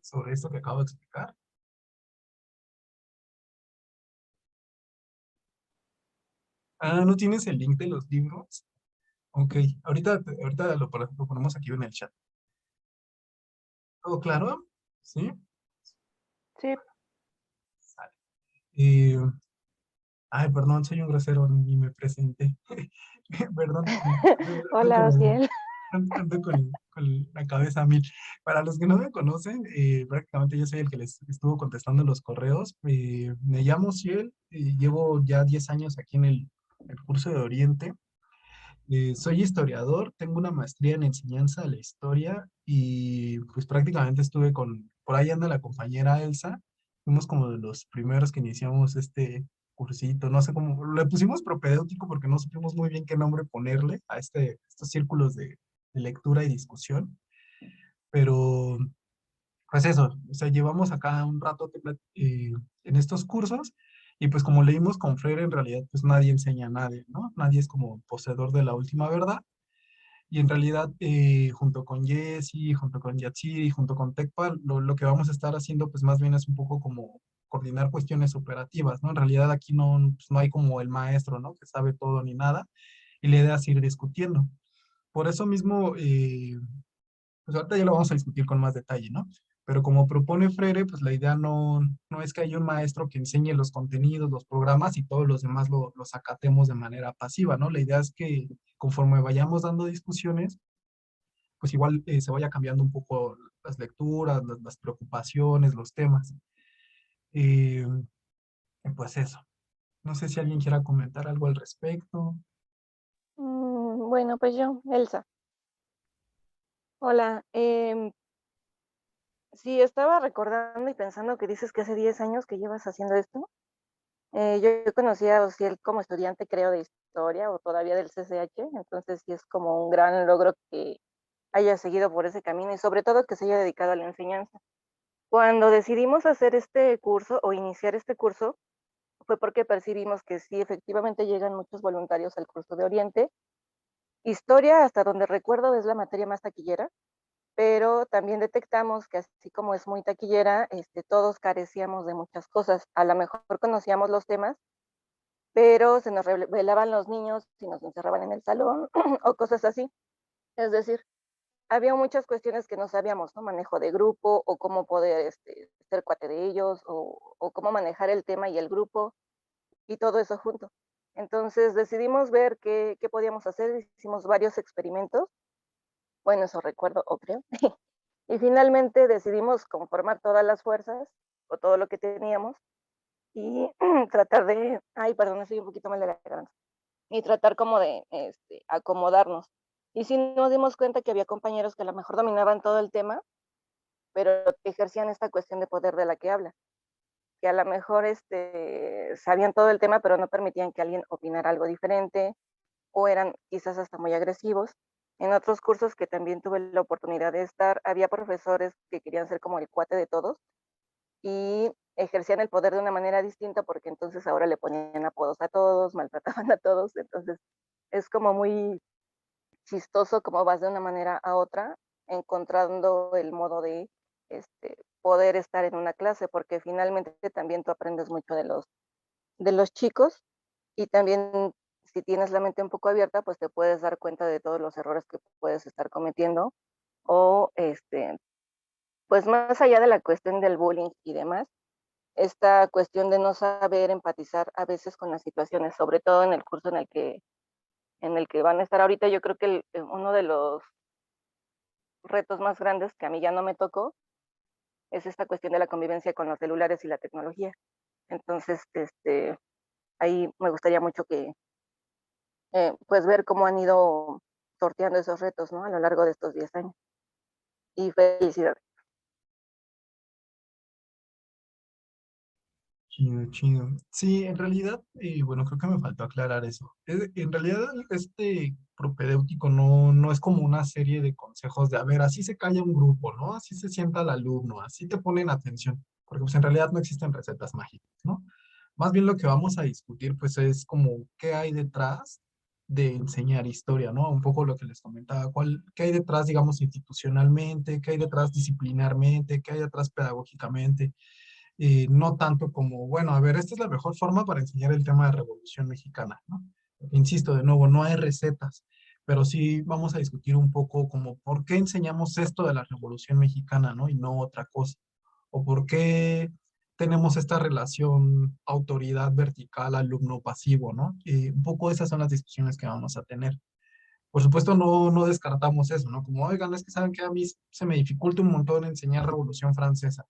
sobre esto que acabo de explicar. Ah, ¿no tienes el link de los libros? Ok, ahorita lo ponemos aquí en el chat. ¿Todo claro? ¿Sí? Sí. Sale. Eh, Ay, perdón, soy un grosero, ni me presenté. Perdón, ando Hola, como, Ociel. ando con la cabeza a mil. Para los que no me conocen, prácticamente yo soy el que les estuvo contestando los correos. Me llamo Ciel, llevo ya 10 años aquí en el curso de Oriente. Soy historiador, tengo una maestría en enseñanza de la historia y pues prácticamente estuve por ahí anda la compañera Elsa, fuimos como de los primeros que iniciamos este cursito, no sé cómo, le pusimos propedéutico porque no supimos muy bien qué nombre ponerle a estos círculos de lectura y discusión, pero pues eso, o sea, llevamos acá un rato en estos cursos y pues como leímos con Freire, en realidad pues nadie enseña a nadie, ¿no? Nadie es como poseedor de la última verdad y en realidad, junto con Jesse, junto con Yatsiri, junto con Tecpa, lo que vamos a estar haciendo, pues más bien es un poco como coordinar cuestiones operativas, ¿no? En realidad aquí no hay como el maestro, ¿no? Que sabe todo ni nada, y la idea es ir discutiendo. Por eso mismo, pues ahorita ya lo vamos a discutir con más detalle, ¿no? Pero como propone Freire, pues la idea no es que haya un maestro que enseñe los contenidos, los programas y todos los demás los acatemos de manera pasiva, ¿no? La idea es que conforme vayamos dando discusiones, pues igual se vaya cambiando un poco las lecturas, las preocupaciones, los temas. Eh, pues eso. No sé si alguien quiera comentar algo al respecto. Bueno, pues yo, Elsa. Hola. Sí, estaba recordando y pensando que dices que hace 10 años que llevas haciendo esto. Yo conocí a Ociel como estudiante, creo, de historia o todavía del CCH, entonces sí es como un gran logro que haya seguido por ese camino y sobre todo que se haya dedicado a la enseñanza. Cuando decidimos hacer este curso o iniciar este curso, fue porque percibimos que sí, efectivamente llegan muchos voluntarios al curso de Oriente. Historia, hasta donde recuerdo, es la materia más taquillera, pero también detectamos que así como es muy taquillera, todos carecíamos de muchas cosas. A lo mejor conocíamos los temas, pero se nos revelaban los niños si nos encerraban en el salón o cosas así. Es decir, había muchas cuestiones que no sabíamos, ¿no? Manejo de grupo o cómo poder ser cuate de ellos o cómo manejar el tema y el grupo y todo eso junto. Entonces decidimos ver qué podíamos hacer, hicimos varios experimentos, bueno, eso recuerdo o creo, y finalmente decidimos conformar todas las fuerzas o todo lo que teníamos y tratar de, ay, perdón, estoy un poquito mal de la garganta, y tratar como de acomodarnos. Y sí nos dimos cuenta que había compañeros que a lo mejor dominaban todo el tema, pero que ejercían esta cuestión de poder de la que habla, que a lo mejor sabían todo el tema, pero no permitían que alguien opinara algo diferente, o eran quizás hasta muy agresivos. En otros cursos que también tuve la oportunidad de estar, había profesores que querían ser como el cuate de todos y ejercían el poder de una manera distinta porque entonces ahora le ponían apodos a todos, maltrataban a todos, entonces es como muy chistoso cómo vas de una manera a otra encontrando el modo de poder estar en una clase, porque finalmente también tú aprendes mucho de los chicos y también si tienes la mente un poco abierta, pues te puedes dar cuenta de todos los errores que puedes estar cometiendo o pues más allá de la cuestión del bullying y demás, esta cuestión de no saber empatizar a veces con las situaciones, sobre todo en el curso en el que van a estar ahorita, yo creo que uno de los retos más grandes que a mí ya no me tocó es esta cuestión de la convivencia con los celulares y la tecnología. Entonces, ahí me gustaría mucho que, pues ver cómo han ido sorteando esos retos, ¿no? A lo largo de estos 10 años. Y felicidades. Chido, chido. Sí, en realidad, bueno, creo que me faltó aclarar eso. En realidad, este propedéutico no es como una serie de consejos de, a ver, así se calla un grupo, ¿no? Así se sienta el alumno, así te ponen atención, porque pues en realidad no existen recetas mágicas, ¿no? Más bien lo que vamos a discutir, pues es como qué hay detrás de enseñar historia, ¿no? Un poco lo que les comentaba, qué hay detrás, digamos, institucionalmente, qué hay detrás disciplinarmente, qué hay detrás pedagógicamente, no tanto como, bueno, a ver, esta es la mejor forma para enseñar el tema de Revolución Mexicana, ¿no? Insisto, de nuevo, no hay recetas, pero sí vamos a discutir un poco como por qué enseñamos esto de la Revolución Mexicana, ¿no? Y no otra cosa. O por qué tenemos esta relación autoridad vertical, alumno pasivo, ¿no? Un poco esas son las discusiones que vamos a tener. Por supuesto, no descartamos eso, ¿no? Como, oigan, es que saben que a mí se me dificulta un montón enseñar Revolución Francesa.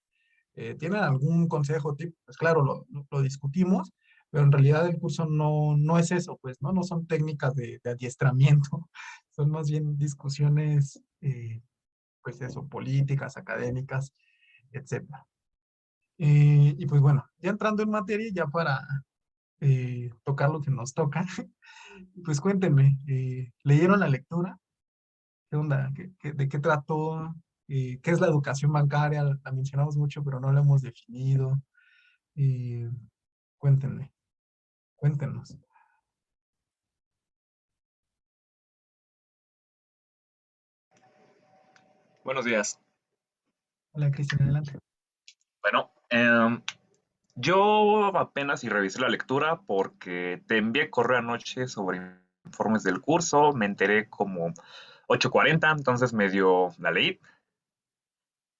¿Tienen algún consejo, tip? Pues claro, lo discutimos, pero en realidad el curso no es eso, pues, ¿no? No son técnicas de adiestramiento, son más bien discusiones, pues eso, políticas, académicas, etcétera. Y pues bueno, ya entrando en materia, ya para tocar lo que nos toca, pues cuéntenme, ¿leyeron la lectura? ¿Qué onda? ¿De qué trató? ¿Qué es la educación bancaria? La mencionamos mucho, pero no la hemos definido. Eh, cuéntenme, cuéntenos. Buenos días. Hola, Cristian, adelante. Bueno, yo apenas y revisé la lectura porque te envié correo anoche sobre informes del curso, me enteré como 8:40, entonces medio la leí.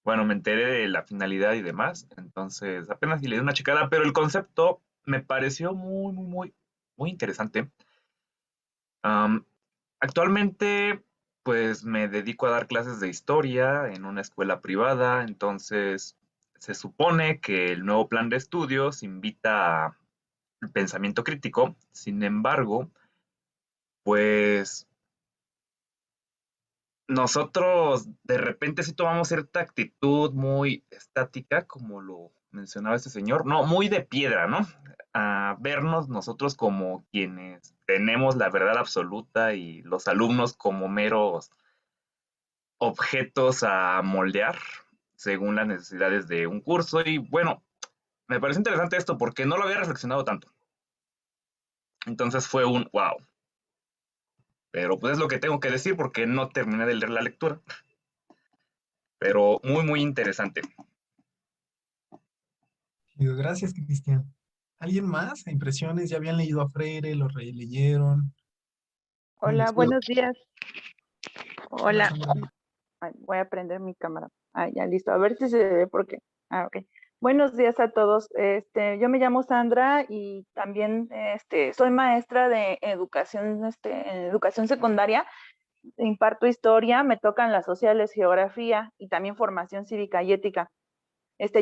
Bueno, me enteré de la finalidad y demás, entonces apenas y le di una checada, pero el concepto me pareció muy interesante. Am, Actualmente, pues me dedico a dar clases de historia en una escuela privada, entonces se supone que el nuevo plan de estudios invita al pensamiento crítico. Sin embargo, pues nosotros de repente sí tomamos cierta actitud muy estática, como lo mencionaba este señor, no, muy de piedra, ¿no? A vernos nosotros como quienes tenemos la verdad absoluta y los alumnos como meros objetos a moldear según las necesidades de un curso. Y bueno, me parece interesante esto porque no lo había reflexionado tanto. Entonces fue un wow. Pero pues es lo que tengo que decir porque no terminé de leer la lectura. Pero muy interesante. Digo, gracias, Cristian. ¿Alguien más? ¿Impresiones? ¿Ya habían leído a Freire? ¿Lo releyeron? ¿Cómo Hola, les fue? buenos días. Hola, Hola. Sandra. Ay, voy a prender mi cámara. Ah, ya listo. A ver si se ve porque. Ok. Buenos días a todos. Yo me llamo Sandra y también soy maestra de educación, en educación secundaria. Imparto historia, me tocan las sociales, geografía y también formación cívica y ética.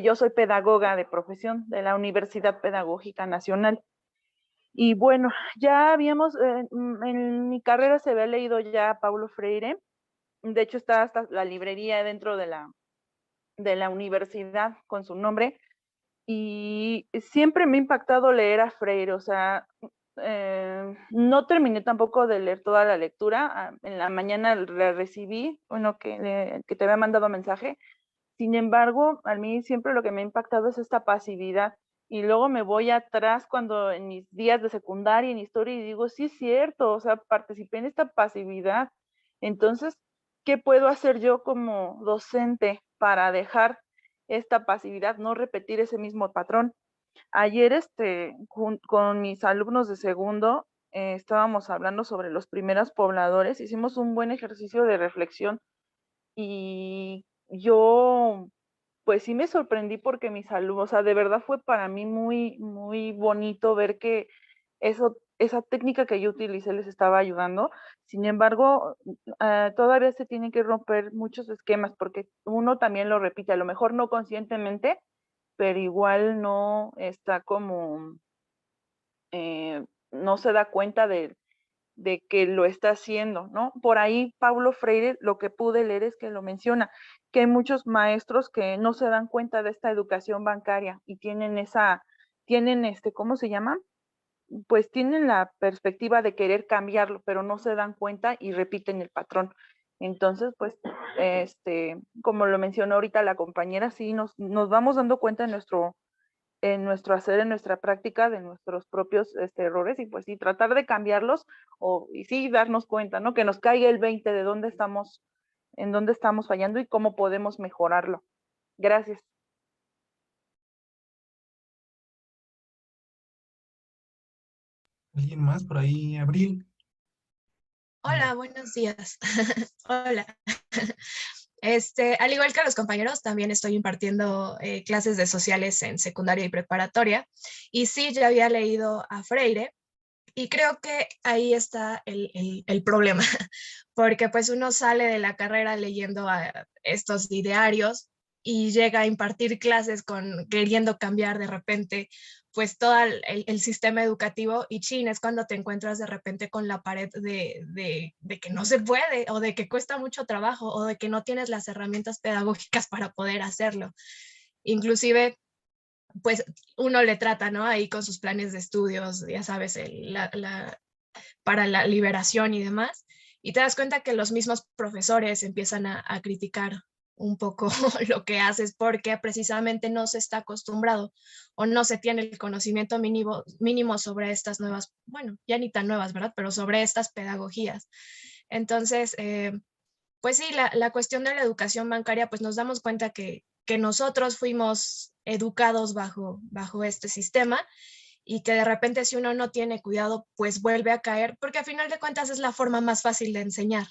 Yo soy pedagoga de profesión de la Universidad Pedagógica Nacional. Y bueno, ya habíamos, en mi carrera se había leído ya a Paulo Freire. De hecho, está hasta la librería dentro de la universidad con su nombre. Y siempre me ha impactado leer a Freire. O sea, no terminé tampoco de leer toda la lectura. En la mañana la recibí, bueno, que te había mandado mensaje. Sin embargo, a mí siempre lo que me ha impactado es esta pasividad. Y luego me voy atrás cuando en mis días de secundaria, en historia, y digo, sí es cierto, o sea, participé en esta pasividad. Entonces, ¿qué puedo hacer yo como docente para dejar esta pasividad, no repetir ese mismo patrón? Ayer, con mis alumnos de segundo, estábamos hablando sobre los primeros pobladores, hicimos un buen ejercicio de reflexión y yo, pues sí me sorprendí porque mis alumnos, o sea, de verdad fue para mí muy bonito ver que esa técnica que yo utilicé les estaba ayudando. Sin embargo, todavía se tienen que romper muchos esquemas porque uno también lo repite, a lo mejor no conscientemente, pero igual no está como, no se da cuenta de que lo está haciendo, ¿no? Por ahí Paulo Freire, lo que pude leer es que lo menciona, que hay muchos maestros que no se dan cuenta de esta educación bancaria y tienen ¿cómo se llama? Pues tienen la perspectiva de querer cambiarlo, pero no se dan cuenta y repiten el patrón. Entonces, pues, como lo mencionó ahorita la compañera, sí nos vamos dando cuenta en nuestro hacer, en nuestra práctica de nuestros propios errores y pues sí, tratar de cambiarlos y sí darnos cuenta, ¿no? Que nos caiga el 20 de dónde estamos, en dónde estamos fallando y cómo podemos mejorarlo. Gracias. ¿Alguien más por ahí? Abril. Hola, buenos días. Hola. Al igual que los compañeros, también estoy impartiendo clases de sociales en secundaria y preparatoria. Y sí, ya había leído a Freire y creo que ahí está el problema, porque pues uno sale de la carrera leyendo a estos idearios y llega a impartir clases queriendo cambiar de repente pues todo el sistema educativo y chin, es cuando te encuentras de repente con la pared de que no se puede o de que cuesta mucho trabajo o de que no tienes las herramientas pedagógicas para poder hacerlo. Inclusive pues uno le trata, ¿no? Ahí con sus planes de estudios, ya sabes, para la liberación y demás, y te das cuenta que los mismos profesores empiezan a criticar un poco lo que haces porque precisamente no se está acostumbrado o no se tiene el conocimiento mínimo sobre estas nuevas, bueno, ya ni tan nuevas, ¿verdad? Pero sobre estas pedagogías. Entonces, pues sí, la cuestión de la educación bancaria, pues nos damos cuenta que nosotros fuimos educados bajo este sistema y que de repente si uno no tiene cuidado, pues vuelve a caer, porque a final de cuentas es la forma más fácil de enseñar.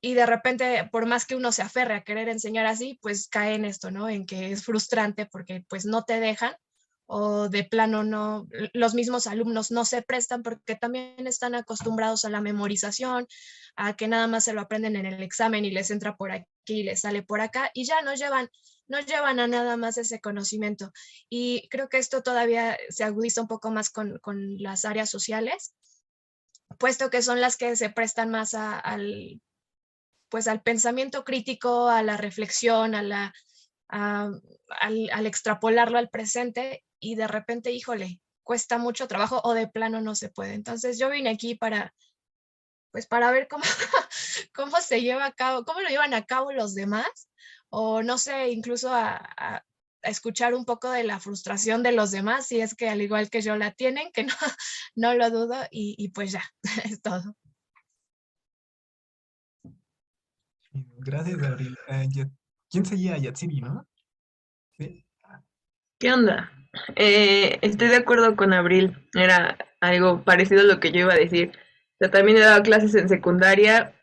Y de repente, por más que uno se aferre a querer enseñar así, pues cae en esto, ¿no? En que es frustrante porque pues no te dejan o de plano no, los mismos alumnos no se prestan porque también están acostumbrados a la memorización, a que nada más se lo aprenden en el examen y les entra por aquí y les sale por acá y ya no llevan a nada más ese conocimiento. Y creo que esto todavía se agudiza un poco más con las áreas sociales, puesto que son las que se prestan más al pensamiento crítico, a la reflexión, al extrapolarlo al presente y de repente, híjole, cuesta mucho trabajo o de plano no se puede. Entonces yo vine aquí para ver cómo, cómo se lleva a cabo, cómo lo llevan a cabo los demás, o no sé, incluso a escuchar un poco de la frustración de los demás, si es que al igual que yo la tienen, que no, no lo dudo, y pues ya, es todo. Gracias, Abril. ¿Quién seguía? Yatsiri, ¿no? Sí. ¿Qué onda? Estoy de acuerdo con Abril, era algo parecido a lo que yo iba a decir. O sea, también he dado clases en secundaria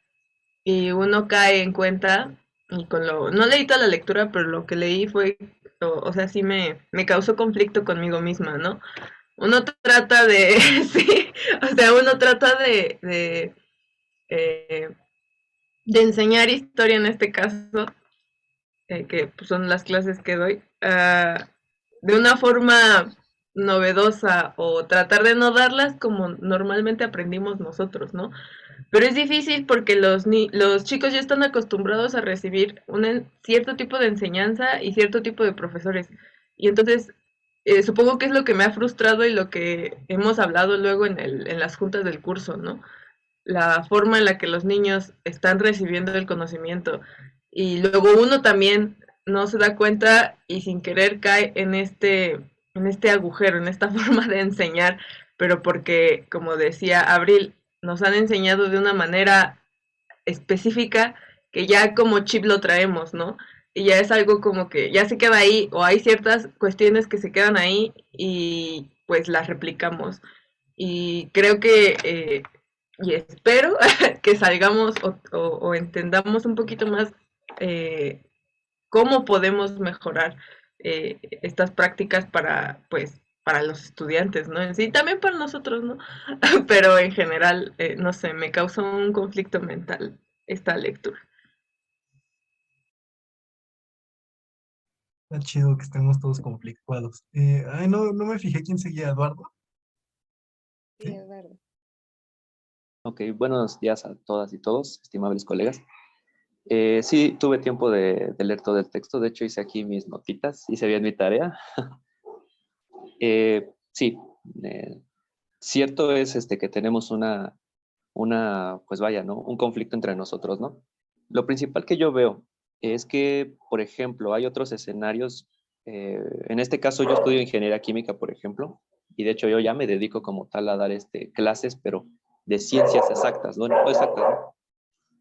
y uno cae en cuenta, y no leí toda la lectura, pero lo que leí fue, o sea, sí me causó conflicto conmigo misma, ¿no? Uno trata de, sí, o sea, uno trata eh, de enseñar historia en este caso, que pues, son las clases que doy, de una forma novedosa o tratar de no darlas como normalmente aprendimos nosotros, ¿no? Pero es difícil porque los chicos ya están acostumbrados a recibir cierto tipo de enseñanza y cierto tipo de profesores. Y entonces, supongo que es lo que me ha frustrado y lo que hemos hablado luego en las juntas del curso, ¿no? La forma en la que los niños están recibiendo el conocimiento. Y luego uno también no se da cuenta y sin querer cae en este agujero, en esta forma de enseñar, pero porque, como decía Abril, nos han enseñado de una manera específica que ya como chip lo traemos, ¿no? Y ya es algo como que ya se queda ahí o hay ciertas cuestiones que se quedan ahí y pues las replicamos. Y creo que, y espero que salgamos o entendamos un poquito más cómo podemos mejorar estas prácticas para, pues, para los estudiantes, ¿no? En sí, también para nosotros, ¿no? Pero en general, no sé, me causó un conflicto mental esta lectura. Está chido que estemos todos conflictuados. No me fijé quién seguía, Eduardo. Sí, ¿Sí? Eduardo. Ok, buenos días a todas y todos, estimables colegas. Sí, tuve tiempo de leer todo el texto, de hecho hice aquí mis notitas, hice bien mi tarea. Sí, cierto es que tenemos pues vaya, ¿no? Un conflicto entre nosotros, ¿no? Lo principal que yo veo es que, por ejemplo, hay otros escenarios En este caso yo estudio ingeniería química, por ejemplo, y de hecho yo ya me dedico como tal a dar clases, pero de ciencias exactas, ¿no? No exactas, ¿no?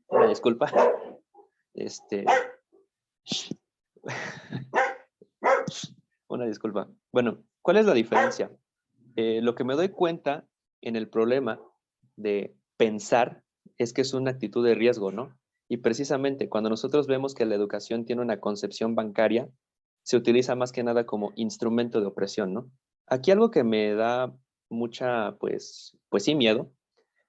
Una disculpa. Una disculpa. Bueno, ¿cuál es la diferencia? Lo que me doy cuenta en el problema de pensar es que es una actitud de riesgo, ¿no? Y precisamente cuando nosotros vemos que la educación tiene una concepción bancaria, se utiliza más que nada como instrumento de opresión, ¿no? Aquí algo que me da mucha, pues sí, miedo,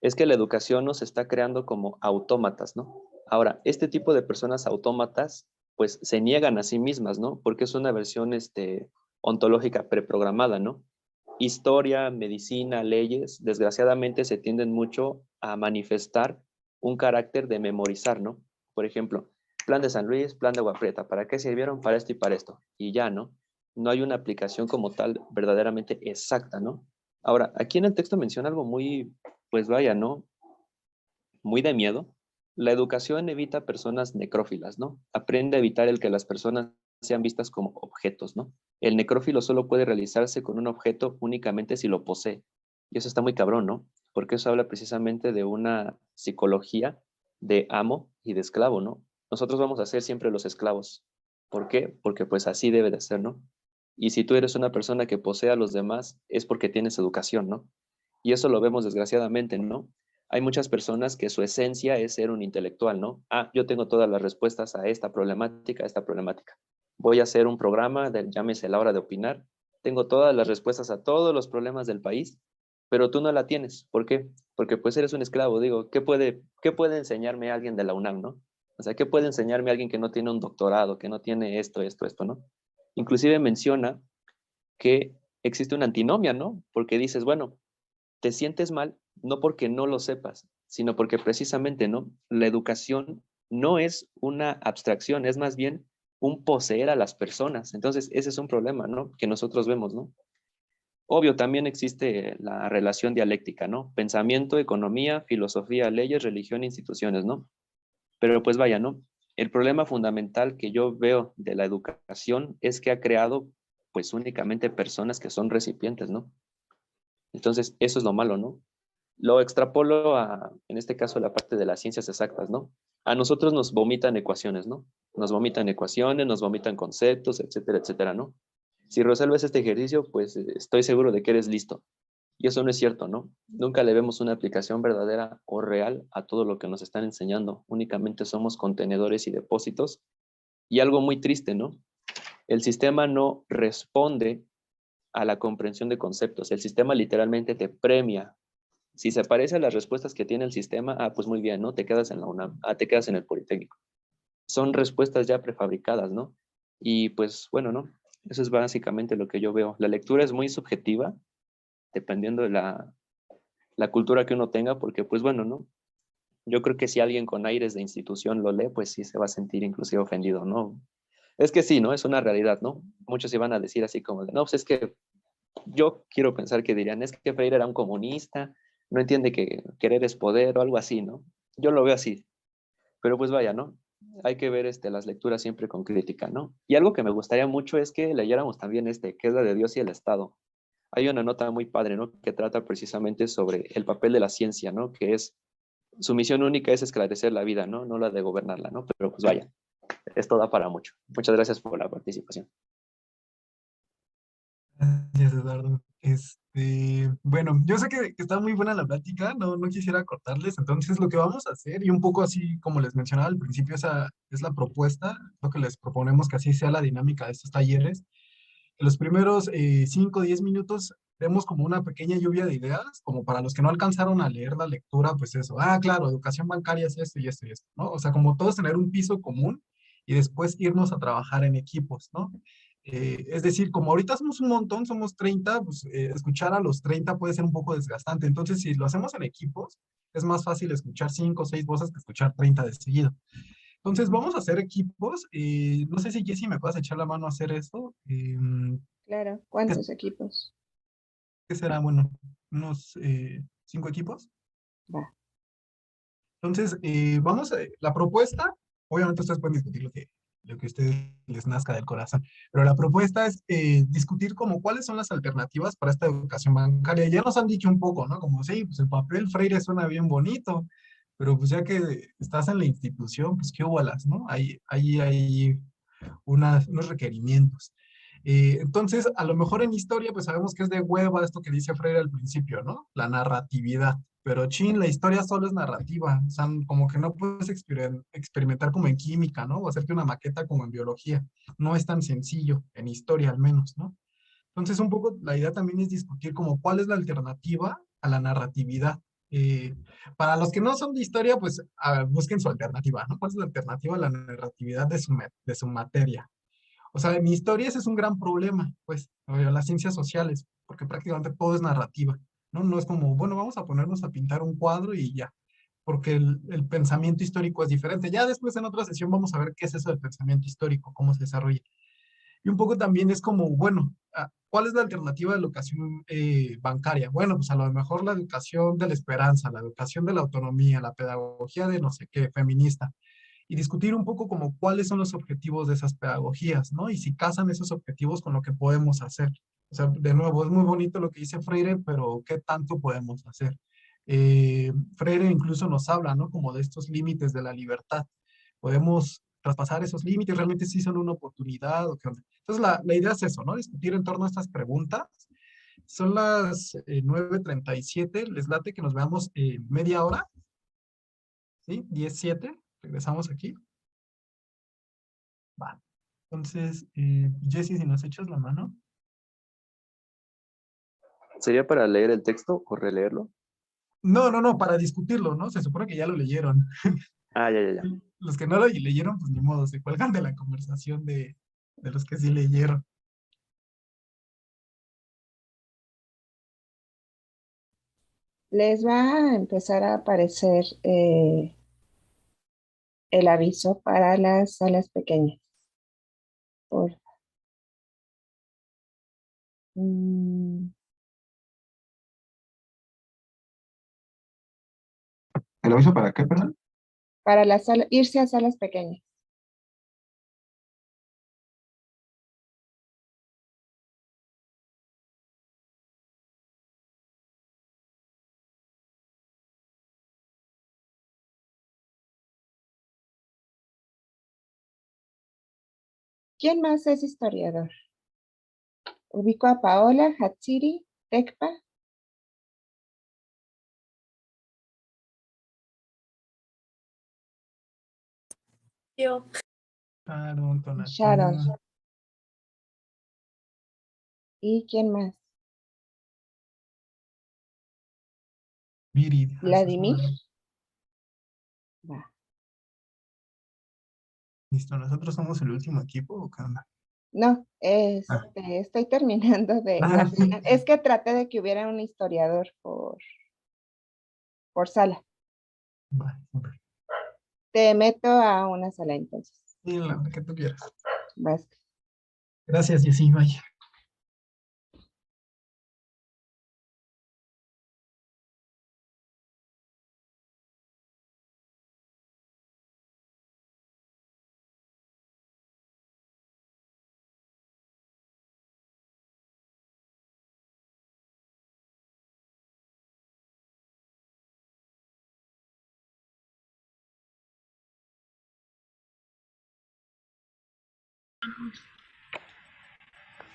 es que la educación nos está creando como autómatas, ¿no? Ahora, este tipo de personas autómatas, pues se niegan a sí mismas, ¿no? Porque es una versión ontológica preprogramada, ¿no? Historia, medicina, leyes, desgraciadamente se tienden mucho a manifestar un carácter de memorizar, ¿no? Por ejemplo, plan de San Luis, plan de Agua Prieta, ¿para qué sirvieron? Para esto y para esto. Y ya, ¿no? No hay una aplicación como tal verdaderamente exacta, ¿no? Ahora, aquí en el texto menciona algo muy, pues vaya, ¿no? Muy de miedo. La educación evita personas necrófilas, ¿no? Aprende a evitar el que las personas sean vistas como objetos, ¿no? El necrófilo solo puede realizarse con un objeto únicamente si lo posee. Y eso está muy cabrón, ¿no? Porque eso habla precisamente de una psicología de amo y de esclavo, ¿no? Nosotros vamos a ser siempre los esclavos. ¿Por qué? Porque pues así debe de ser, ¿no? Y si tú eres una persona que posee a los demás, es porque tienes educación, ¿no? Y eso lo vemos desgraciadamente, ¿no? Hay muchas personas que su esencia es ser un intelectual, ¿no? Ah, yo tengo todas las respuestas a esta problemática, a esta problemática. Voy a hacer un programa, llámese la hora de opinar. Tengo todas las respuestas a todos los problemas del país, pero tú no la tienes. ¿Por qué? Porque pues eres un esclavo. Digo, ¿qué puede enseñarme alguien de la UNAM, no? O sea, ¿qué puede enseñarme alguien que no tiene un doctorado, que no tiene esto, ¿no? Inclusive menciona que existe una antinomia, ¿no? Porque dices, bueno, te sientes mal no porque no lo sepas, sino porque precisamente, ¿no? La educación no es una abstracción, es más bien un poseer a las personas. Entonces, ese es un problema, ¿no? Que nosotros vemos, ¿no? Obvio, también existe la relación dialéctica, ¿no? Pensamiento, economía, filosofía, leyes, religión, instituciones, ¿no? Pero pues vaya, ¿no? El problema fundamental que yo veo de la educación es que ha creado pues únicamente personas que son recipientes, ¿no? Entonces, eso es lo malo, ¿no? Lo extrapolo en este caso, la parte de las ciencias exactas, ¿no? A nosotros nos vomitan ecuaciones, ¿no? Nos vomitan ecuaciones, nos vomitan conceptos, etcétera, etcétera, ¿no? Si resuelves este ejercicio, pues estoy seguro de que eres listo. Y eso no es cierto, ¿no? Nunca le vemos una aplicación verdadera o real a todo lo que nos están enseñando. Únicamente somos contenedores y depósitos. Y algo muy triste, ¿no? El sistema no responde a la comprensión de conceptos. El sistema literalmente te premia. Si se parece a las respuestas que tiene el sistema, pues muy bien, ¿no? Te quedas en la UNAM, te quedas en el Politécnico. Son respuestas ya prefabricadas, ¿no? Y pues bueno, ¿no? Eso es básicamente lo que yo veo. La lectura es muy subjetiva, dependiendo de la cultura que uno tenga, porque pues bueno, ¿no? Yo creo que si alguien con aires de institución lo lee, pues sí se va a sentir inclusive ofendido, ¿no? Es que sí, ¿no? Es una realidad, ¿no? Muchos iban a decir así como de, no, pues es que yo quiero pensar que dirían, es que Freire era un comunista, no entiende que querer es poder o algo así, ¿no? Yo lo veo así, pero pues vaya, ¿no? Hay que ver las lecturas siempre con crítica, ¿no? Y algo que me gustaría mucho es que leyéramos también que es la de Dios y el Estado. Hay una nota muy padre, ¿no? Que trata precisamente sobre el papel de la ciencia, ¿no? Que es, su misión única es esclarecer la vida, ¿no? No la de gobernarla, ¿no? Pero pues vaya, esto da para mucho. Muchas gracias por la participación. Gracias, Eduardo. Bueno, yo sé que está muy buena la plática, no quisiera cortarles, entonces lo que vamos a hacer, y un poco así como les mencionaba al principio, esa es la propuesta, lo que les proponemos que así sea la dinámica de estos talleres. En los primeros 5 o 10 minutos vemos como una pequeña lluvia de ideas, como para los que no alcanzaron a leer la lectura, pues eso, claro, educación bancaria es esto y esto y esto, ¿no? O sea, como todos tener un piso común y después irnos a trabajar en equipos, ¿no? Es decir, como ahorita somos un montón, somos 30, pues escuchar a los 30 puede ser un poco desgastante. Entonces, si lo hacemos en equipos, es más fácil escuchar 5 o 6 voces que escuchar 30 de seguido. Entonces, vamos a hacer equipos. No sé si Jessy me puedes echar la mano a hacer esto. Claro, ¿Qué, ¿cuántos equipos? qué será? Bueno, unos 5 equipos. Va. Entonces, la propuesta, obviamente ustedes pueden discutir lo que a ustedes les nazca del corazón. Pero la propuesta es discutir como cuáles son las alternativas para esta educación bancaria. Ya nos han dicho un poco, ¿no? Como, sí, pues el papel Freire suena bien bonito, pero pues ya que estás en la institución, pues qué bolas, ¿no? Hay unos requerimientos. Entonces, a lo mejor en historia, pues sabemos que es de hueva esto que dice Freire al principio, ¿no? La narratividad. Pero chin, la historia solo es narrativa. O sea, como que no puedes experimentar como en química, ¿no? O hacerte una maqueta como en biología. No es tan sencillo, en historia al menos, ¿no? Entonces, un poco la idea también es discutir como cuál es la alternativa a la narratividad. Eh, para los que no son de historia, pues busquen su alternativa, ¿no? ¿Cuál es la alternativa a la narratividad de su materia? O sea, en historia ese es un gran problema, pues, las ciencias sociales, porque prácticamente todo es narrativa, ¿no? No es como, bueno, vamos a ponernos a pintar un cuadro y ya, porque el pensamiento histórico es diferente. Ya después en otra sesión vamos a ver qué es eso del pensamiento histórico, cómo se desarrolla. Y un poco también es como, bueno, ¿cuál es la alternativa de la educación bancaria? Bueno, pues a lo mejor la educación de la esperanza, la educación de la autonomía, la pedagogía de no sé qué, feminista y discutir un poco como cuáles son los objetivos de esas pedagogías, ¿no? Y si casan esos objetivos con lo que podemos hacer. O sea, de nuevo, es muy bonito lo que dice Freire, pero ¿qué tanto podemos hacer? Freire incluso nos habla, ¿no? Como de estos límites de la libertad. ¿Podemos traspasar esos límites? ¿Realmente sí son una oportunidad? ¿O qué onda? Entonces, la idea es eso, ¿no? Discutir en torno a estas preguntas. Son las 9:37. ¿Les late que nos veamos en media hora? ¿Sí? 17. Regresamos aquí. Va. Entonces, Jessy, si nos echas la mano. ¿Sería para leer el texto o releerlo? No, para discutirlo, ¿no? Se supone que ya lo leyeron. Ah, ya. Los que no lo leyeron, pues ni modo, se cuelgan de la conversación de los que sí leyeron. Les va a empezar a aparecer el aviso para las salas pequeñas. Por, mm, ¿El aviso para qué, perdón? para irse a salas pequeñas. ¿Quién más es historiador? Ubico a Paola, Hatsiri, Tekpa. Yo. Sharon, Sharon. Tonatiuh, ¿Y quién más? Viri. Vladimir. Va. Listo, ¿nosotros somos el último equipo o qué onda? No, estoy terminando de... Es que traté de que hubiera un historiador por sala. Vale, ok. Te meto a una sala entonces. Sí, la que tú quieras. Vas. Gracias, Jessy, bye.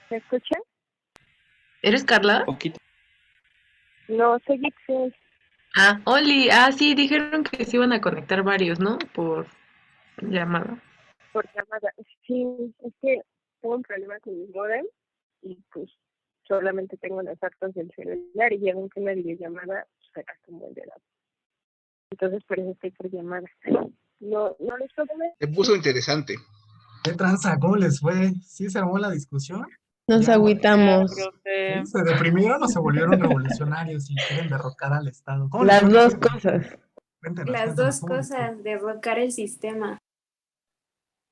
¿Me escuchan? ¿Eres Carla? Poquito. No, soy Excel. Ah, Oli. Ah, sí, dijeron que se iban a conectar varios, ¿no? Por llamada. Por llamada. Sí, es que tengo un problema con mi modem y pues solamente tengo las actas del celular y llega una videollamada, se gasta un buen de datos. Entonces por eso estoy por llamada. No les puedo ver. Se puso interesante. ¿Qué tranza? ¿Cómo les fue? ¿Sí se armó la discusión? Nos Ya, agüitamos. ¿sí? ¿Se deprimieron o se volvieron revolucionarios y quieren derrocar al Estado? ¿Cómo les Las fue? dos cosas. Cuéntenos, Las cuéntenos, dos ¿cómo les fue? cosas, derrocar el sistema.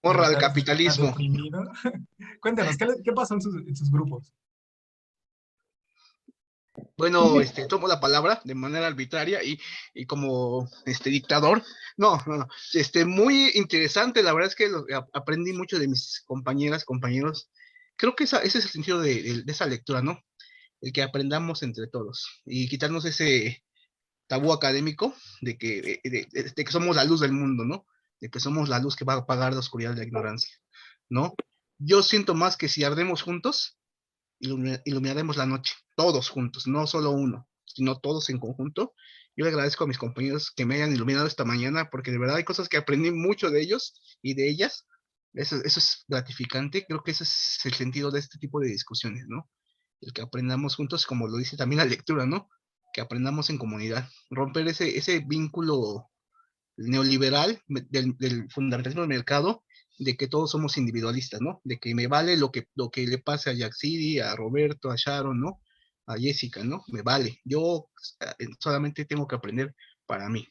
Morra al ¿Está capitalismo. deprimido? Cuéntenos, ¿qué pasó en sus grupos? Bueno, tomo la palabra de manera arbitraria y como dictador. No, no, no. Muy interesante. La verdad es que aprendí mucho de mis compañeras, compañeros. Creo que ese es el sentido de esa lectura, ¿no? El que aprendamos entre todos y quitarnos ese tabú académico de que somos la luz del mundo, ¿no? De que somos la luz que va a apagar la oscuridad de la ignorancia, ¿no? Yo siento más que si ardemos juntos, iluminaremos la noche, todos juntos, no solo uno, sino todos en conjunto. Yo le agradezco a mis compañeros que me hayan iluminado esta mañana, porque de verdad hay cosas que aprendí mucho de ellos y de ellas. Eso es gratificante. Creo que ese es el sentido de este tipo de discusiones, ¿no? El que aprendamos juntos, como lo dice también la lectura, ¿no? Que aprendamos en comunidad, romper ese vínculo neoliberal del fundamentalismo del mercado, de que todos somos individualistas, ¿no? De que me vale lo que le pase a Yaxidi, a Roberto, a Sharon, ¿no? A Jessica, ¿no? Me vale. Yo solamente tengo que aprender para mí.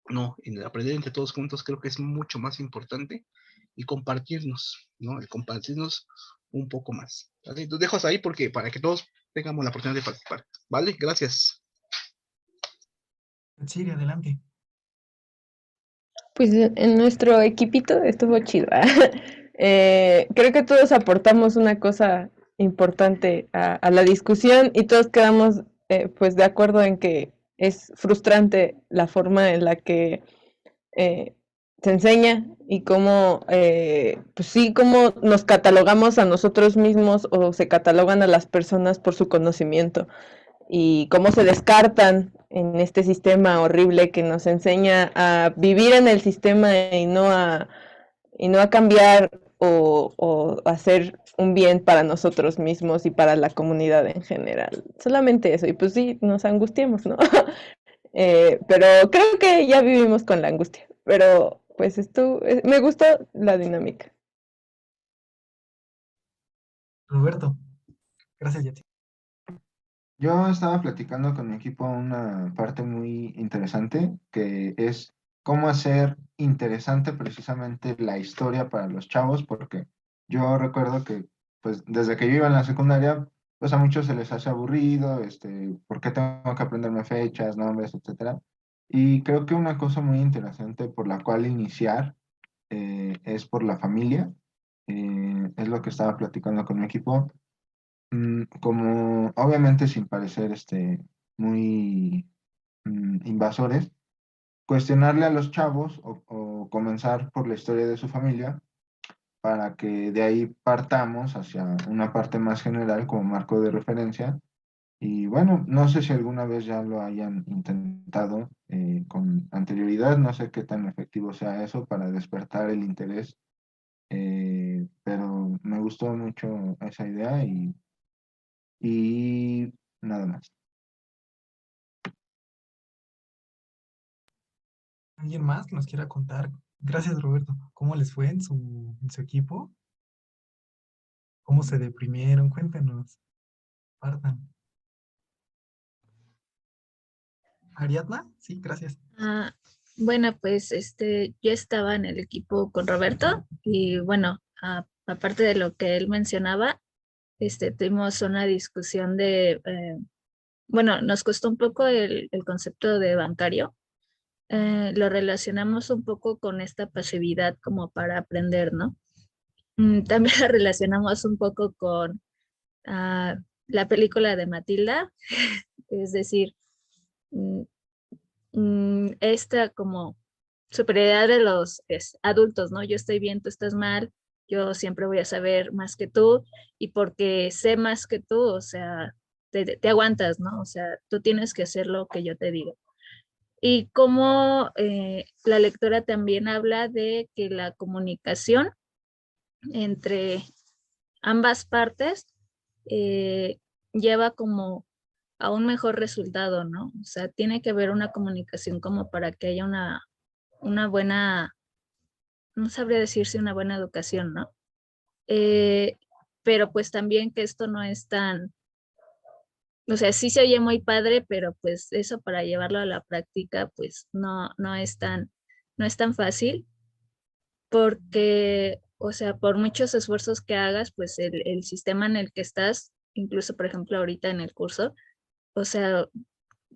No, en el aprender entre todos juntos creo que es mucho más importante y compartirnos, ¿no? El compartirnos un poco más. ¿Vale? Los dejo ahí porque para que todos tengamos la oportunidad de participar. ¿Vale? Gracias. Sí, adelante. Pues en nuestro equipito estuvo chido. Creo que todos aportamos una cosa importante a la discusión y todos quedamos pues de acuerdo en que es frustrante la forma en la que se enseña y cómo, pues sí, cómo nos catalogamos a nosotros mismos o se catalogan a las personas por su conocimiento y cómo se descartan en este sistema horrible que nos enseña a vivir en el sistema y no a cambiar o hacer un bien para nosotros mismos y para la comunidad en general. Solamente eso. Y pues sí, nos angustiamos, ¿no? Pero creo que ya vivimos con la angustia. Pero pues esto, me gustó la dinámica. Roberto, gracias, Yeti. Yo estaba platicando con mi equipo una parte muy interesante, que es cómo hacer interesante precisamente la historia para los chavos, porque yo recuerdo que pues desde que yo iba en la secundaria, pues a muchos se les hace aburrido, ¿por qué tengo que aprenderme fechas, nombres, etcétera? Y creo que una cosa muy interesante por la cual iniciar es por la familia. Es lo que estaba platicando con mi equipo. Como obviamente sin parecer muy invasores, cuestionarle a los chavos o comenzar por la historia de su familia para que de ahí partamos hacia una parte más general como marco de referencia. Y bueno, no sé si alguna vez ya lo hayan intentado con anterioridad, no sé qué tan efectivo sea eso para despertar el interés, pero me gustó mucho esa idea y nada más. ¿Alguien más que nos quiera contar? Gracias, Roberto. ¿Cómo les fue en su equipo? ¿Cómo se deprimieron? Cuéntenos. Partan. ¿Ariadna? Sí, gracias. Bueno, pues yo estaba en el equipo con Roberto y bueno, aparte de lo que él mencionaba, tuvimos una discusión bueno, nos costó un poco el concepto de bancario. Lo relacionamos un poco con esta pasividad como para aprender, ¿no? También la relacionamos un poco con la película de Matilda, es decir, esta como superioridad de los adultos, ¿no? Yo estoy bien, tú estás mal, yo siempre voy a saber más que tú y porque sé más que tú, o sea, te aguantas, ¿no? O sea, tú tienes que hacer lo que yo te digo. Y como la lectora también habla de que la comunicación entre ambas partes lleva como a un mejor resultado, ¿no? O sea, tiene que haber una comunicación como para que haya una buena, no sabría decir si una buena educación, ¿no? Pero pues también que esto no es tan, o sea, sí se oye muy padre, pero pues eso para llevarlo a la práctica, pues no es tan fácil, porque, o sea, por muchos esfuerzos que hagas, pues el sistema en el que estás, incluso por ejemplo ahorita en el curso, o sea,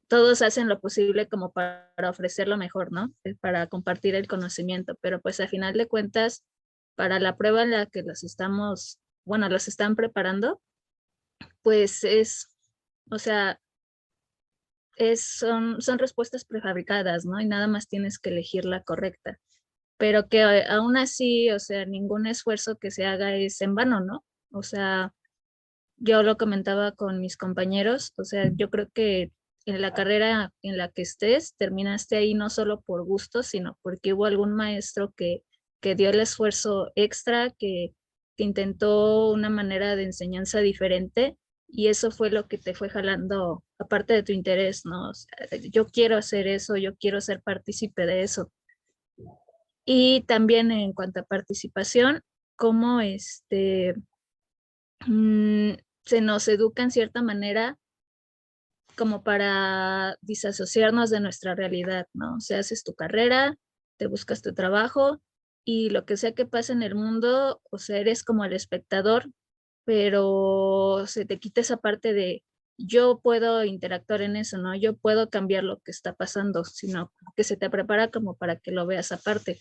todos hacen lo posible como para ofrecer lo mejor, ¿no? Para compartir el conocimiento, pero pues a final de cuentas, para la prueba en la que los están preparando, pues o sea, son respuestas prefabricadas, ¿no? Y nada más tienes que elegir la correcta. Pero que aún así, o sea, ningún esfuerzo que se haga es en vano, ¿no? O sea, yo lo comentaba con mis compañeros, o sea, yo creo que en la carrera en la que estés, terminaste ahí no solo por gusto, sino porque hubo algún maestro que dio el esfuerzo extra, que intentó una manera de enseñanza diferente, y eso fue lo que te fue jalando, aparte de tu interés, ¿no? O sea, yo quiero hacer eso, yo quiero ser partícipe de eso. Y también en cuanto a participación, cómo se nos educa en cierta manera como para disasociarnos de nuestra realidad, ¿no? O sea, haces tu carrera, te buscas tu trabajo y lo que sea que pase en el mundo, o sea, eres como el espectador, pero se te quita esa parte de yo puedo interactuar en eso, ¿no? Yo puedo cambiar lo que está pasando, sino que se te prepara como para que lo veas aparte.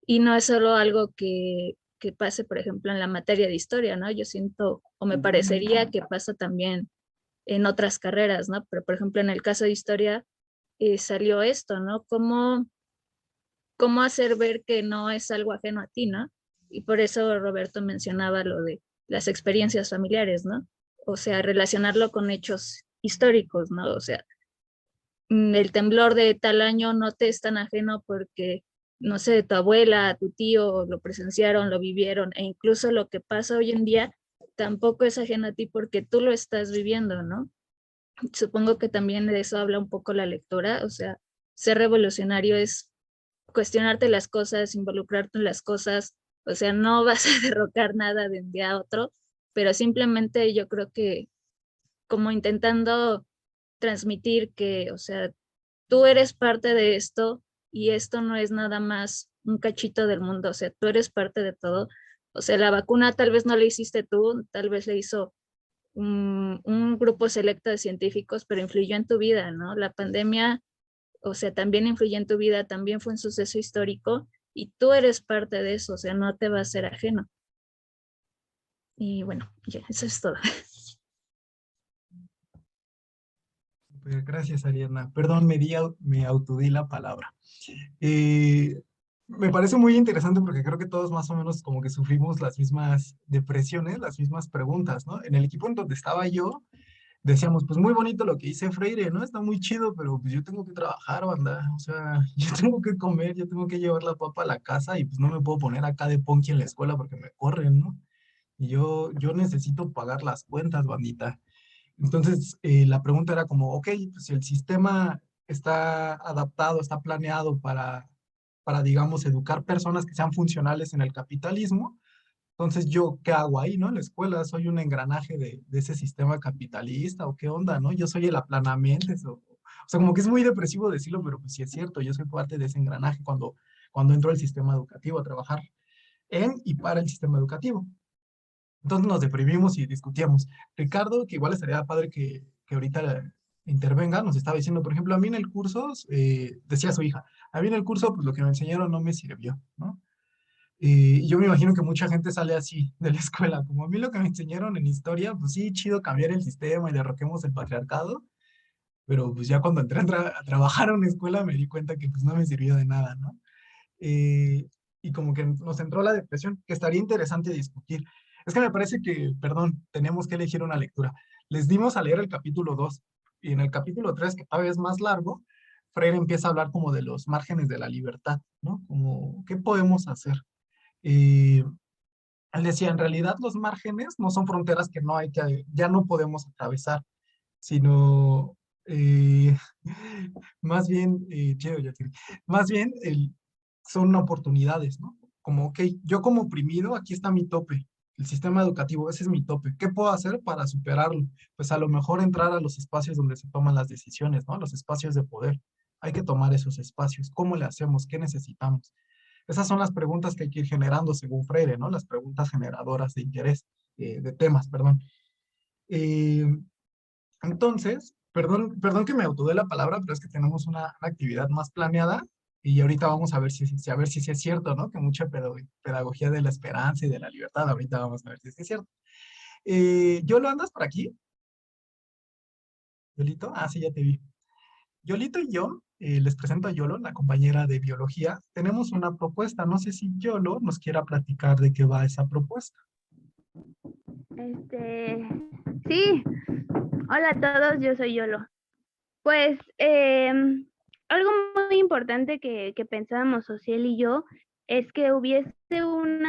Y no es solo algo que pase, por ejemplo, en la materia de historia, ¿no? Yo siento, o me parecería que pasa también en otras carreras, ¿no? Pero, por ejemplo, en el caso de historia, salió esto, ¿no? ¿Cómo hacer ver que no es algo ajeno a ti, ¿no? Y por eso Roberto mencionaba lo de las experiencias familiares, ¿no? O sea, relacionarlo con hechos históricos, ¿no? O sea, el temblor de tal año no te es tan ajeno porque, no sé, tu abuela, tu tío lo presenciaron, lo vivieron, e incluso lo que pasa hoy en día tampoco es ajeno a ti porque tú lo estás viviendo, ¿no? Supongo que también de eso habla un poco la lectura, o sea, ser revolucionario es cuestionarte las cosas, involucrarte en las cosas, o sea, no vas a derrocar nada de un día a otro, pero simplemente yo creo que como intentando transmitir que, o sea, tú eres parte de esto y esto no es nada más un cachito del mundo, o sea, tú eres parte de todo. O sea, la vacuna tal vez no la hiciste tú, tal vez la hizo un grupo selecto de científicos, pero influyó en tu vida, ¿no? La pandemia, o sea, también influyó en tu vida, también fue un suceso histórico y tú eres parte de eso, o sea, no te va a ser ajeno. Y bueno, ya, eso es todo. Gracias, Ariadna. Perdón, me autodí la palabra. Me parece muy interesante porque creo que todos más o menos como que sufrimos las mismas depresiones, las mismas preguntas, ¿no? En el equipo en donde estaba yo, decíamos, pues muy bonito lo que dice Freire, ¿no? Está muy chido, pero pues yo tengo que trabajar, banda. O sea, yo tengo que comer, yo tengo que llevar la papa a la casa y pues no me puedo poner acá de ponky en la escuela porque me corren, ¿no? Y yo necesito pagar las cuentas, bandita. Entonces, la pregunta era como, ok, pues si el sistema está adaptado, está planeado para, digamos, educar personas que sean funcionales en el capitalismo, entonces yo, ¿qué hago ahí, no? En la escuela, ¿soy un engranaje de ese sistema capitalista o qué onda, no? Yo soy el aplanamiento, o sea, como que es muy depresivo decirlo, pero pues sí es cierto, yo soy parte de ese engranaje cuando entro al sistema educativo a trabajar en y para el sistema educativo. Entonces nos deprimimos y discutíamos. Ricardo, que igual estaría padre que ahorita intervenga, nos estaba diciendo, por ejemplo, a mí en el curso, decía su hija, a mí en el curso, pues lo que me enseñaron no me sirvió, ¿no? Y yo me imagino que mucha gente sale así de la escuela, como a mí lo que me enseñaron en historia, pues sí, chido cambiar el sistema y derroquemos el patriarcado, pero pues ya cuando entré a trabajar a una escuela me di cuenta que pues no me sirvió de nada, ¿no? Y como que nos entró la depresión, que estaría interesante discutir. Es que me parece que, perdón, tenemos que elegir una lectura. Les dimos a leer el capítulo 2 y en el capítulo 3, que todavía es más largo, Freire empieza a hablar como de los márgenes de la libertad, ¿no? Como, ¿qué podemos hacer? Él decía, en realidad los márgenes no son fronteras que ya no podemos atravesar, sino más bien, más bien son oportunidades, ¿no? Como, ok, yo como oprimido, aquí está mi tope, el sistema educativo, ese es mi tope. ¿Qué puedo hacer para superarlo? Pues a lo mejor entrar a los espacios donde se toman las decisiones, ¿no? Los espacios de poder. Hay que tomar esos espacios. ¿Cómo le hacemos? ¿Qué necesitamos? Esas son las preguntas que hay que ir generando según Freire, ¿no? Las preguntas generadoras de interés, de temas, perdón. Entonces, Perdón que me autodé la palabra, pero es que tenemos una actividad más planeada y ahorita vamos a ver a ver si sí es cierto, ¿no? Que mucha pedagogía de la esperanza y de la libertad, ahorita vamos a ver si sí es cierto. ¿Yolo, andas por aquí? ¿Yolito? Ah, sí, ya te vi. Yolito y yo, les presento a Yolo, la compañera de biología. Tenemos una propuesta. No sé si Yolo nos quiera platicar de qué va esa propuesta. Sí, hola a todos, yo soy Yolo. Pues algo muy importante que pensábamos Ociel y yo es que hubiese un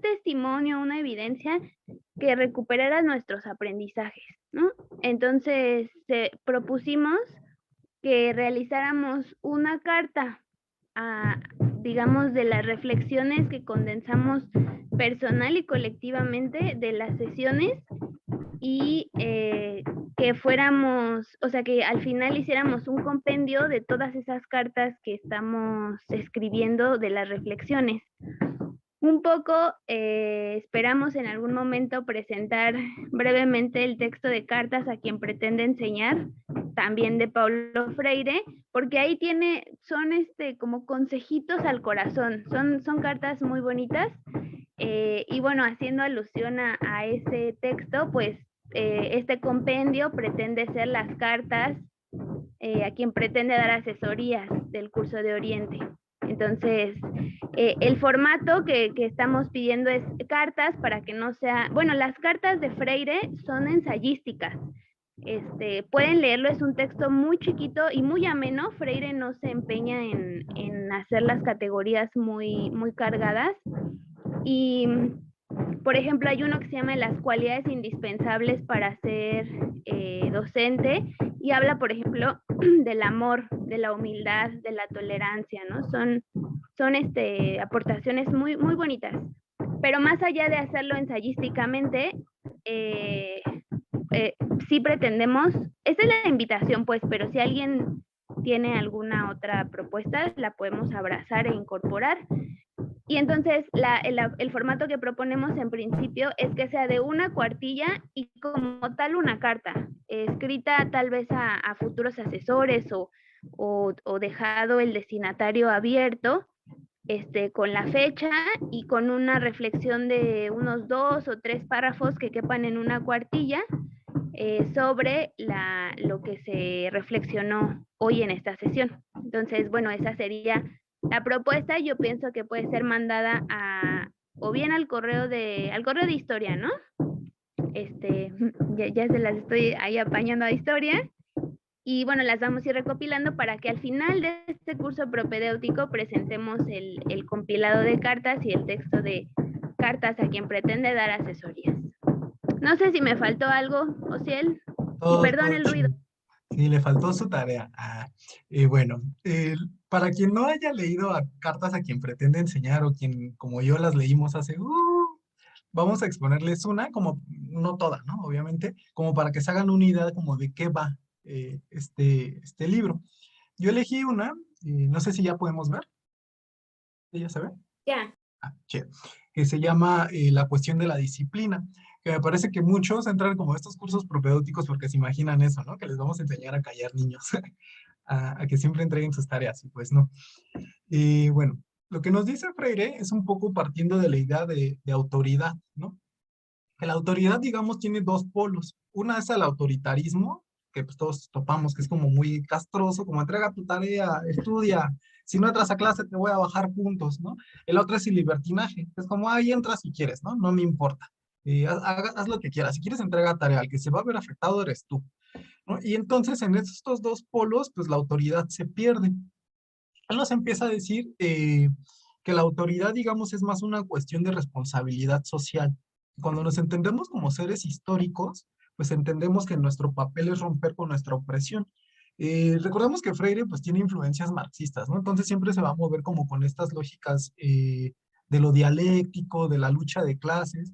testimonio, una evidencia que recuperara nuestros aprendizajes, ¿no? Entonces propusimos que realizáramos una carta, digamos, de las reflexiones que condensamos personal y colectivamente de las sesiones y que fuéramos, o sea, que al final hiciéramos un compendio de todas esas cartas que estamos escribiendo de las reflexiones. Un poco esperamos en algún momento presentar brevemente el texto de Cartas a quien pretende enseñar, también de Paulo Freire, porque ahí son como consejitos al corazón, son cartas muy bonitas, y bueno, haciendo alusión a ese texto, pues este compendio pretende ser las cartas a quien pretende dar asesorías del curso de Oriente. Entonces, el formato que estamos pidiendo es cartas para que no sea, bueno, las cartas de Freire son ensayísticas. Pueden leerlo, es un texto muy chiquito y muy ameno. Freire no se empeña en hacer las categorías muy, muy cargadas. Y, por ejemplo, hay uno que se llama Las cualidades indispensables para ser docente y habla, por ejemplo, del amor, de la humildad, de la tolerancia, ¿no? Son aportaciones muy, muy bonitas. Pero más allá de hacerlo ensayísticamente, sí pretendemos, esa es la invitación, pues, pero si alguien tiene alguna otra propuesta, la podemos abrazar e incorporar. Y entonces el formato que proponemos en principio es que sea de una cuartilla y como tal una carta, escrita tal vez a futuros asesores o dejado el destinatario abierto, con la fecha y con una reflexión de unos 2 o 3 párrafos que quepan en una cuartilla sobre lo que se reflexionó hoy en esta sesión. Entonces, bueno, esa sería la propuesta. Yo pienso que puede ser mandada o bien al correo de historia, ¿no? Ya se las estoy ahí apañando a historia. Y bueno, las vamos a ir recopilando para que al final de este curso propedéutico presentemos el compilado de cartas y el texto de cartas a quien pretende dar asesorías. No sé si me faltó algo, Ociel. Y perdón el ruido. Sí, le faltó su tarea. Bueno, para quien no haya leído Cartas a quien pretende enseñar o quien como yo las leímos hace... vamos a exponerles una, como no toda, ¿no? Obviamente, como para que se hagan una idea como de qué va este libro. Yo elegí una, no sé si ya podemos ver. ¿Ya se ve? Ya. Chido. Que se llama La cuestión de la disciplina, que me parece que muchos entran como a estos cursos propedéuticos porque se imaginan eso, ¿no? Que les vamos a enseñar a callar niños, a que siempre entreguen sus tareas, y pues no. Bueno, lo que nos dice Freire es un poco partiendo de la idea de autoridad, ¿no? Que la autoridad, digamos, tiene dos polos. Una es el autoritarismo, que pues todos topamos, que es como muy castroso, como entrega tu tarea, estudia, si no entras a clase te voy a bajar puntos, ¿no? El otro es el libertinaje, es como, ahí entras si quieres, ¿no? No me importa. Haz lo que quieras, si quieres entrega tarea, el que se va a ver afectado eres tú, ¿no? Y entonces en estos dos polos, pues la autoridad se pierde. Él nos empieza a decir que la autoridad, digamos, es más una cuestión de responsabilidad social. Cuando nos entendemos como seres históricos, pues entendemos que nuestro papel es romper con nuestra opresión. Recordemos que Freire pues tiene influencias marxistas, ¿no? Entonces siempre se va a mover como con estas lógicas de lo dialéctico, de la lucha de clases.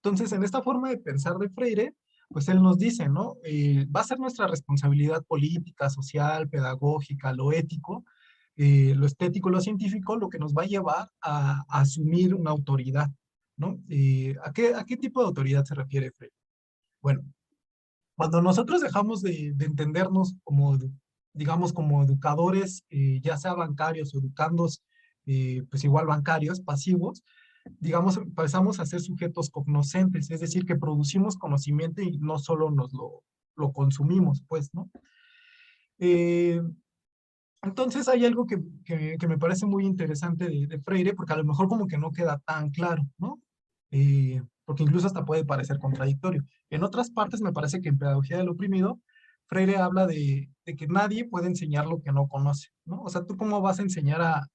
Entonces en esta forma de pensar de Freire, pues él nos dice, ¿no? Va a ser nuestra responsabilidad política, social, pedagógica, lo ético, lo estético, lo científico, lo que nos va a llevar a asumir una autoridad, ¿no? ¿A qué tipo de autoridad se refiere Freire? Bueno, cuando nosotros dejamos de entendernos como, digamos, como educadores, ya sea bancarios o educandos, pues igual bancarios, pasivos, digamos, empezamos a ser sujetos cognoscentes, es decir, que producimos conocimiento y no solo nos lo consumimos, pues, ¿no? Eh, entonces hay algo que me parece muy interesante de Freire, porque a lo mejor como que no queda tan claro, ¿no? Porque incluso hasta puede parecer contradictorio. En otras partes me parece que en Pedagogía del Oprimido, Freire habla de que nadie puede enseñar lo que no conoce, ¿no? O sea, ¿tú cómo vas a enseñar a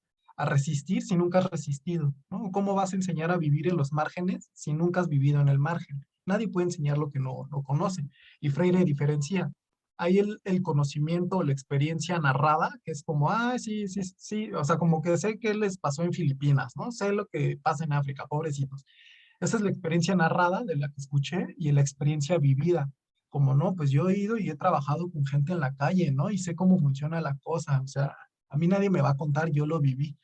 resistir si nunca has resistido, ¿no? ¿Cómo vas a enseñar a vivir en los márgenes si nunca has vivido en el margen? Nadie puede enseñar lo que no conoce. Y Freire diferencia. Hay el conocimiento, la experiencia narrada, que es como, ah, sí, sí, sí, o sea, como que sé qué les pasó en Filipinas, ¿no? Sé lo que pasa en África, pobrecitos. Esa es la experiencia narrada de la que escuché y la experiencia vivida. Como no, pues yo he ido y he trabajado con gente en la calle, ¿no? Y sé cómo funciona la cosa. O sea, a mí nadie me va a contar, yo lo viví.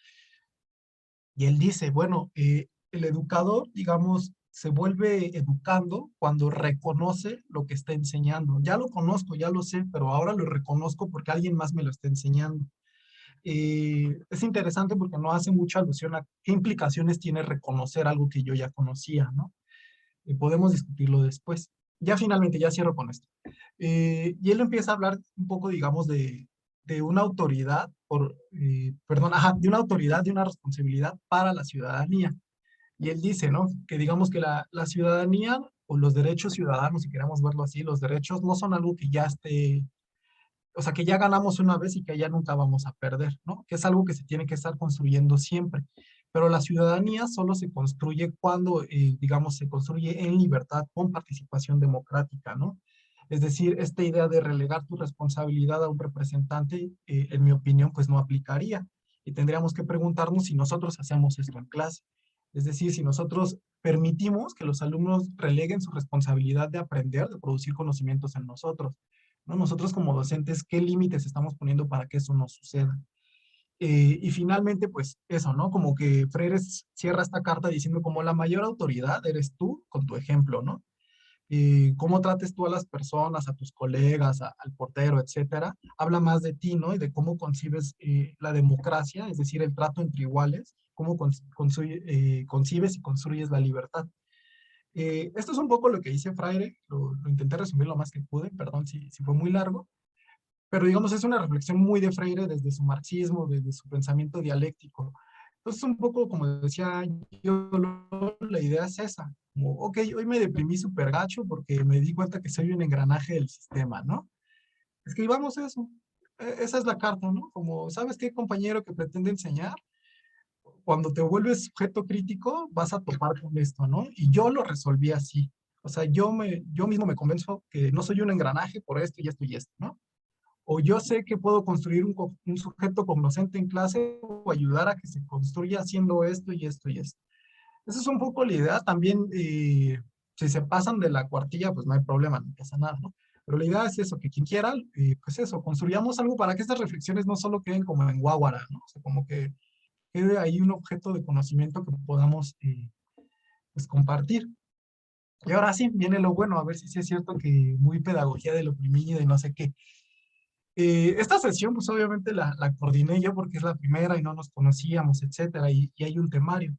Y él dice, bueno, el educador, digamos, se vuelve educando cuando reconoce lo que está enseñando. Ya lo conozco, ya lo sé, pero ahora lo reconozco porque alguien más me lo está enseñando. Es interesante porque no hace mucha alusión a qué implicaciones tiene reconocer algo que yo ya conocía, ¿no? Podemos discutirlo después. Ya finalmente, ya cierro con esto. Y él empieza a hablar un poco, digamos, de una autoridad, perdón, ajá, de una autoridad, de una responsabilidad para la ciudadanía. Y él dice, ¿no? Que digamos que la ciudadanía o los derechos ciudadanos, si queremos verlo así, los derechos no son algo que ya esté, o sea, que ya ganamos una vez y que ya nunca vamos a perder, ¿no? Que es algo que se tiene que estar construyendo siempre. Pero la ciudadanía solo se construye cuando, digamos, se construye en libertad con participación democrática, ¿no? Es decir, esta idea de relegar tu responsabilidad a un representante, en mi opinión, pues no aplicaría. Y tendríamos que preguntarnos si nosotros hacemos esto en clase. Es decir, si nosotros permitimos que los alumnos releguen su responsabilidad de aprender, de producir conocimientos en nosotros, ¿no? Nosotros como docentes, ¿qué límites estamos poniendo para que eso no suceda? Y finalmente, pues eso, ¿no? Como que Freire cierra esta carta diciendo como la mayor autoridad eres tú con tu ejemplo, ¿no? Cómo trates tú a las personas, a tus colegas, al portero, etcétera, habla más de ti, ¿no? Y de cómo concibes la democracia, es decir, el trato entre iguales, cómo concibes y construyes la libertad. Esto es un poco lo que dice Freire, lo intenté resumir lo más que pude, perdón si fue muy largo, pero digamos es una reflexión muy de Freire desde su marxismo, desde su pensamiento dialéctico. Entonces un poco como decía yo, la idea es esa, como, ok, hoy me deprimí súper gacho porque me di cuenta que soy un engranaje del sistema, ¿no? Escribamos eso. Esa es la carta, ¿no? Como, ¿sabes qué, compañero que pretende enseñar? Cuando te vuelves sujeto crítico, vas a topar con esto, ¿no? Y yo lo resolví así. O sea, yo mismo me convenzo que no soy un engranaje por esto y esto y esto, ¿no? O yo sé que puedo construir un sujeto cognoscente en clase o ayudar a que se construya haciendo esto y esto y esto. Esa es un poco la idea. También, si se pasan de la cuartilla, pues no hay problema, no pasa nada, ¿no? Pero la idea es eso, que quien quiera, pues eso, construyamos algo para que estas reflexiones no solo queden como en guaguara, ¿no? O sea, como que quede ahí un objeto de conocimiento que podamos pues, compartir. Y ahora sí, viene lo bueno, a ver si sí es cierto que muy pedagogía del oprimido y no sé qué. Esta sesión, pues obviamente la coordiné yo porque es la primera y no nos conocíamos, etcétera, y hay un temario.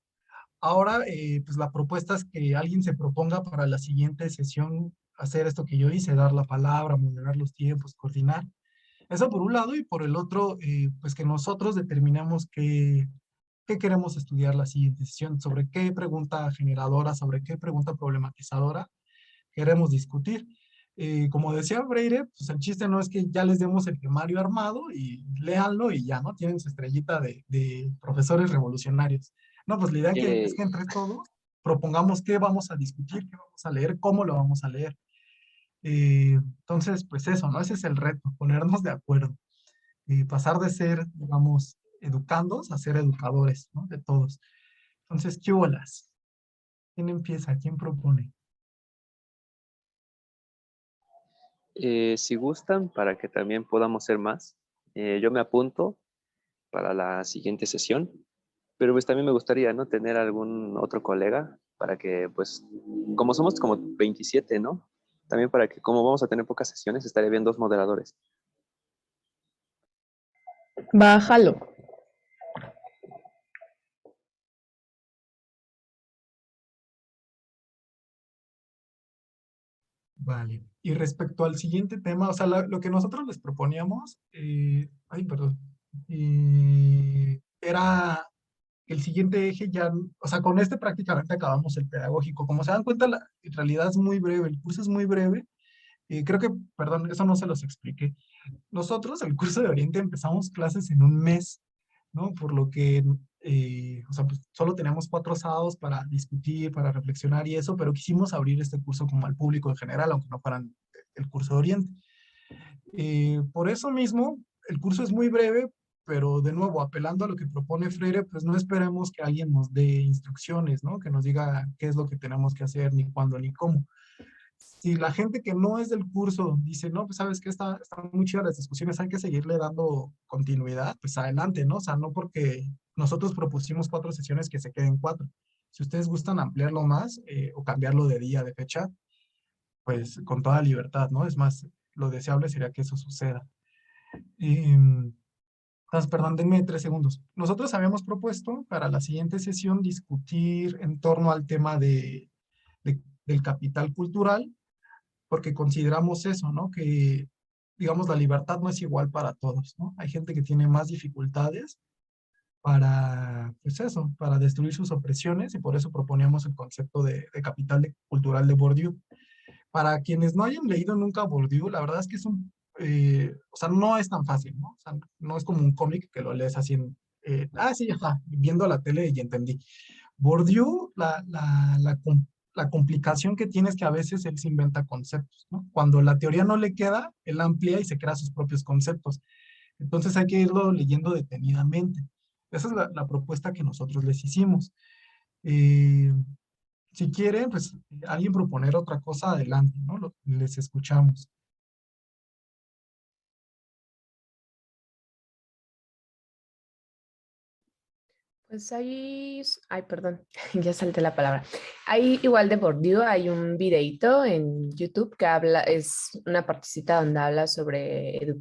Ahora, pues la propuesta es que alguien se proponga para la siguiente sesión hacer esto que yo hice, dar la palabra, moderar los tiempos, coordinar. Eso por un lado, y por el otro, pues que nosotros determinemos qué queremos estudiar la siguiente sesión, sobre qué pregunta generadora, sobre qué pregunta problematizadora queremos discutir. Como decía Freire, pues el chiste no es que ya les demos el temario armado y léanlo y ya, ¿no? Tienen su estrellita de profesores revolucionarios. No, pues la idea es que entre todos propongamos qué vamos a discutir, qué vamos a leer, cómo lo vamos a leer. Entonces, pues eso, ¿no? Ese es el reto, ponernos de acuerdo. Pasar de ser, digamos, educandos a ser educadores, ¿no? De todos. Entonces, ¿qué bolas? ¿Quién empieza? ¿Quién propone? Si gustan, para que también podamos ser más, yo me apunto para la siguiente sesión, pero pues también me gustaría, ¿no? Tener algún otro colega para que, pues, como somos como 27, ¿no? También para que, como vamos a tener pocas sesiones, estaría bien 2 moderadores. Bájalo. Vale. Y respecto al siguiente tema, o sea, lo que nosotros les proponíamos, ay, perdón, era el siguiente eje ya, o sea, con este prácticamente acabamos el pedagógico. Como se dan cuenta, en realidad es muy breve, el curso es muy breve. Creo que, perdón, eso no se los expliqué. Nosotros, el curso de Oriente, empezamos clases en un mes, ¿no? Por lo que, o sea, pues solo teníamos 4 sábados para discutir, para reflexionar y eso, pero quisimos abrir este curso como al público en general, aunque no fueran el curso de Oriente. Por eso mismo, el curso es muy breve, pero de nuevo, apelando a lo que propone Freire, pues no esperemos que alguien nos dé instrucciones, ¿no? Que nos diga qué es lo que tenemos que hacer, ni cuándo, ni cómo. Si la gente que no es del curso dice, no, pues sabes que están muy chidas las discusiones, hay que seguirle dando continuidad, pues adelante, ¿no? O sea, no porque nosotros propusimos 4 sesiones que se queden 4. Si ustedes gustan ampliarlo más o cambiarlo de día, de fecha, pues con toda libertad, ¿no? Es más, lo deseable sería que eso suceda. Entonces, perdón, denme 3 segundos. Nosotros habíamos propuesto para la siguiente sesión discutir en torno al tema del capital cultural, porque consideramos eso, ¿no? Que, digamos, la libertad no es igual para todos, ¿no? Hay gente que tiene más dificultades para, pues eso, para destruir sus opresiones y por eso proponíamos el concepto de capital cultural de Bourdieu. Para quienes no hayan leído nunca Bourdieu, la verdad es que es o sea, no es tan fácil, ¿no? O sea, no es como un cómic que lo lees así sí, ya está, viendo la tele y entendí. Bourdieu, la complicación que tiene es que a veces él se inventa conceptos, ¿no? Cuando la teoría no le queda, él amplía y se crea sus propios conceptos. Entonces hay que irlo leyendo detenidamente. Esa es la propuesta que nosotros les hicimos. Si quieren, pues alguien proponer otra cosa, adelante, ¿no? Les escuchamos. Pues ay, perdón, ya salté la palabra. Hay igual de Bourdieu, hay un videíto en YouTube que habla, es una partecita donde habla sobre educación